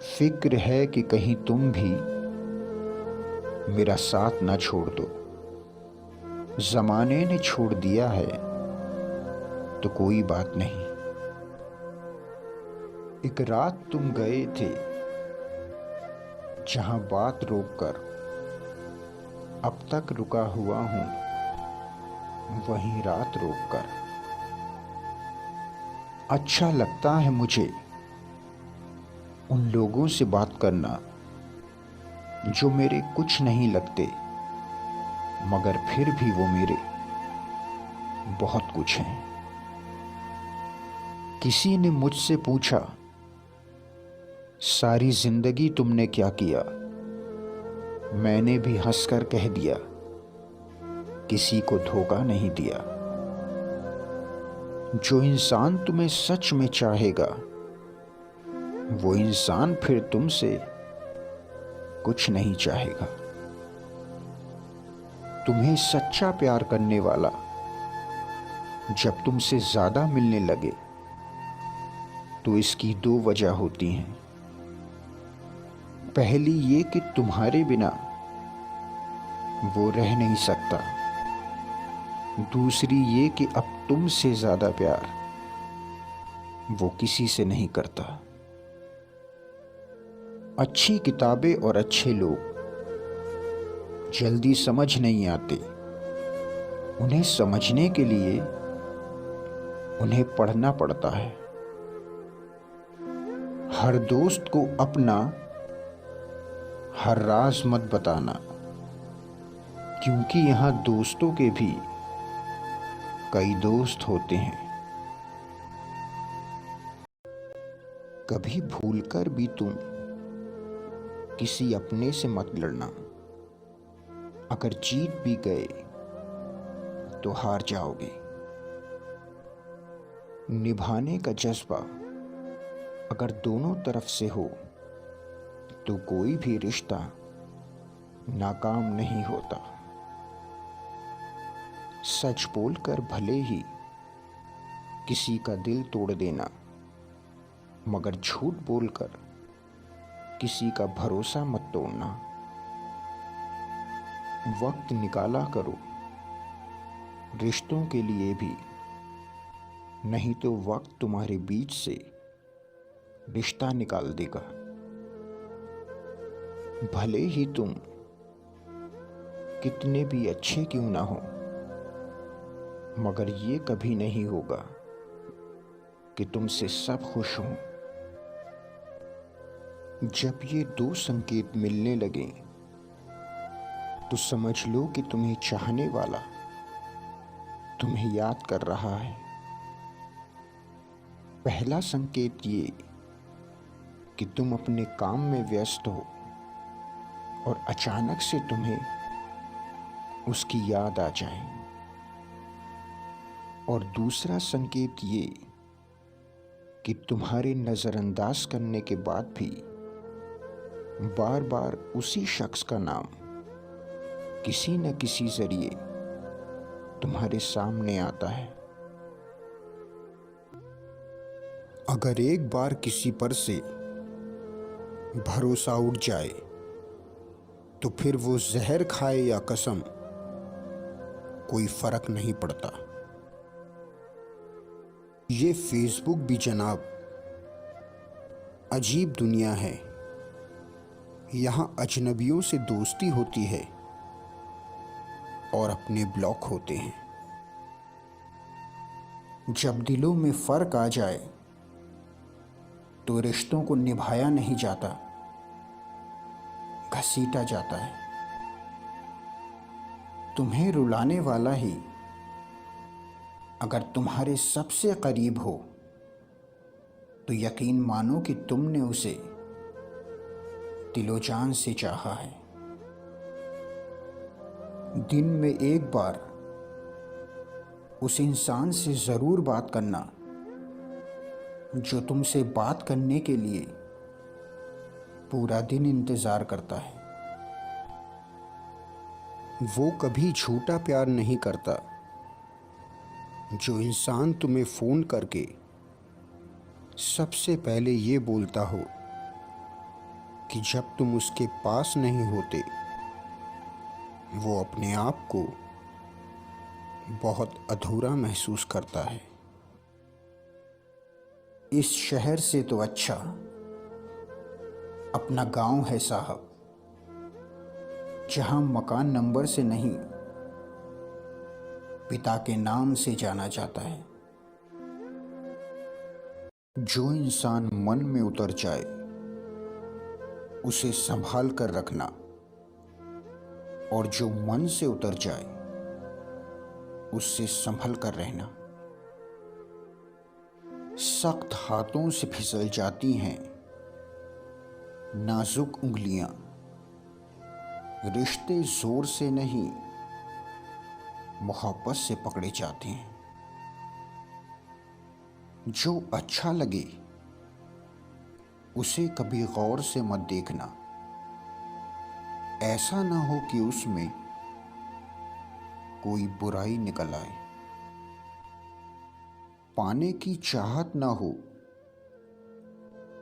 फिक्र है कि कहीं तुम भी मेरा साथ ना छोड़ दो। जमाने ने छोड़ दिया है तो कोई बात नहीं। एक रात तुम गए थे जहां बात रोककर अब तक रुका हुआ हूं, वहीं रात रोककर। अच्छा लगता है मुझे उन लोगों से बात करना जो मेरे कुछ नहीं लगते, मगर फिर भी वो मेरे बहुत कुछ हैं। किसी ने मुझसे पूछा, सारी जिंदगी तुमने क्या किया? मैंने भी हंसकर कह दिया, किसी को धोखा नहीं दिया। जो इंसान तुम्हें सच में चाहेगा, वो इंसान फिर तुमसे कुछ नहीं चाहेगा। तुम्हें सच्चा प्यार करने वाला जब तुमसे ज्यादा मिलने लगे तो इसकी दो वजह होती हैं। पहली ये कि तुम्हारे बिना वो रह नहीं सकता। दूसरी ये कि अब तुमसे ज्यादा प्यार वो किसी से नहीं करता। अच्छी किताबें और अच्छे लोग जल्दी समझ नहीं आते। उन्हें समझने के लिए उन्हें पढ़ना पड़ता है। हर दोस्त को अपना हर राज मत बताना, क्योंकि यहां दोस्तों के भी कई दोस्त होते हैं। कभी भूलकर भी तुम किसी अपने से मत लड़ना। अगर जीत भी गए तो हार जाओगे। निभाने का जज्बा अगर दोनों तरफ से हो तो कोई भी रिश्ता नाकाम नहीं होता। सच बोलकर भले ही किसी का दिल तोड़ देना, मगर झूठ बोलकर किसी का भरोसा मत तोड़ना। वक्त निकाला करो रिश्तों के लिए भी, नहीं तो वक्त तुम्हारे बीच से रिश्ता निकाल देगा। भले ही तुम कितने भी अच्छे क्यों ना हो, मगर ये कभी नहीं होगा कि तुमसे सब खुश हों। जब ये दो संकेत मिलने लगे तो समझ लो कि तुम्हें चाहने वाला तुम्हें याद कर रहा है। पहला संकेत ये कि तुम अपने काम में व्यस्त हो और अचानक से तुम्हें उसकी याद आ जाए। और दूसरा संकेत ये कि तुम्हारे नजरअंदाज करने के बाद भी बार बार उसी शख्स का नाम किसी न किसी जरिए तुम्हारे सामने आता है। अगर एक बार किसी पर से भरोसा उठ जाए तो फिर वो जहर खाए या कसम, कोई फर्क नहीं पड़ता। ये फेसबुक भी जनाब अजीब दुनिया है। यहां अजनबियों से दोस्ती होती है और अपने ब्लॉक होते हैं। जब दिलों में फर्क आ जाए तो रिश्तों को निभाया नहीं जाता, घसीटा जाता है। तुम्हें रुलाने वाला ही अगर तुम्हारे सबसे करीब हो तो यकीन मानो कि तुमने उसे दिलो जान से चाहा है। दिन में एक बार उस इंसान से जरूर बात करना जो तुमसे बात करने के लिए पूरा दिन इंतजार करता है। वो कभी झूठा प्यार नहीं करता। जो इंसान तुम्हें फोन करके सबसे पहले ये बोलता हो कि जब तुम उसके पास नहीं होते वो अपने आप को बहुत अधूरा महसूस करता है। इस शहर से तो अच्छा अपना गांव है साहब, जहां मकान नंबर से नहीं पिता के नाम से जाना जाता है। जो इंसान मन में उतर जाए उसे संभाल कर रखना, और जो मन से उतर जाए उससे संभल कर रहना। सख्त हाथों से फिसल जाती हैं नाजुक उंगलियां, रिश्ते जोर से नहीं मोहब्बत से पकड़े जाते हैं। जो अच्छा लगे उसे कभी गौर से मत देखना, ऐसा ना हो कि उसमें कोई बुराई निकल आए। पाने की चाहत ना हो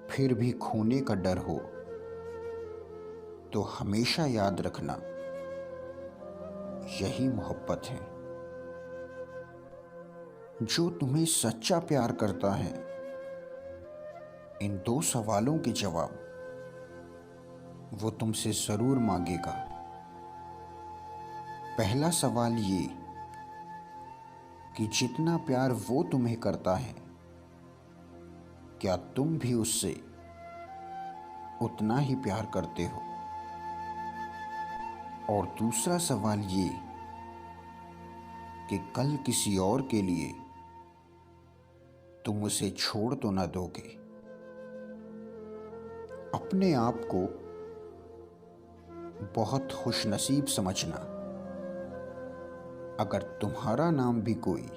फिर भी खोने का डर हो तो हमेशा याद रखना, यही मोहब्बत है। जो तुम्हें सच्चा प्यार करता है इन 2 सवालों के जवाब वो तुमसे जरूर मांगेगा। पहला सवाल ये कि जितना प्यार वो तुम्हें करता है क्या तुम भी उससे उतना ही प्यार करते हो। और दूसरा सवाल ये कि कल किसी और के लिए तुम उसे छोड़ तो ना दोगे। अपने आप को बहुत खुशनसीब समझना अगर तुम्हारा नाम भी कोई